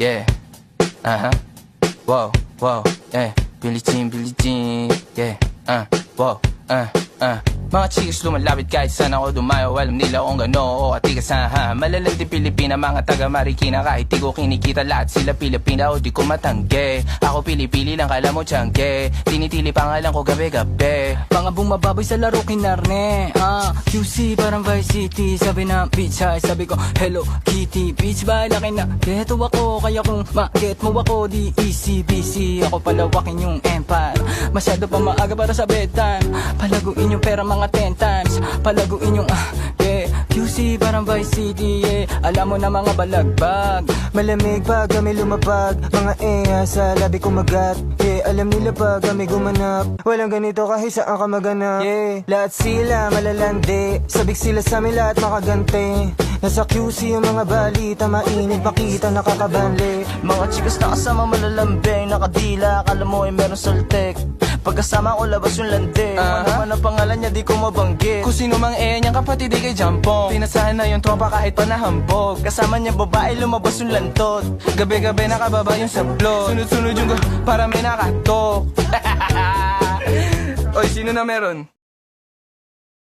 yeah. Wow, wow, yeah. Billie Jean, yeah. Wow, Mga chicks lumalapit kahit saan ako dumayo. Alam nila kung gano o atigasahan. Malalang di Pilipina, mga taga Marikina. Kahit di ko kinikita, lahat sila Pilipina o di ko matanggi. Ako pili-pili lang, kala mo tiyangge. Tinitili pangalan ko gabi-gabi. Mga bumababoy sa laro kinarne. QC parang Vice City. Sabi na bitch hi, sabi ko Hello Kitty. Bitch ba laki na geto ako. Kaya kung ma-get mo ako, di easy busy. Ako palawakin yung empire. Masyado pa maaga para sa bedtime. Palaguin yung pera mga 10 times. Palaguin yung yeah. QC parang Vice City, yeah. Alam mo na mga balagbag. Malamig pag kami lumabag. Mga sa labi kumagat. Yeah, alam nila pag kami gumanap. Walang ganito kahit saan ka maganap. Yeah, lahat sila malalandi. Sabik sila sa amin lahat makagante. Nasa QC yung mga balita, mainit makita nakakabanli. Mga chikas na kasama malalambing, nakadila, akala mo ay meron saltek. Pagkasama ko labas yung lande. Ano man ang pangalan niya di ko mabanggit. Kung sino mang niyang kapatid di kay Jampong. Pinasahan na yung tropa kahit pa nahambog. Kasama niya babae lumabas yung lantot. Gabi-gabi nakababa yung sablot. Sunod-sunod yung para may nakatok. Oy, sino na meron?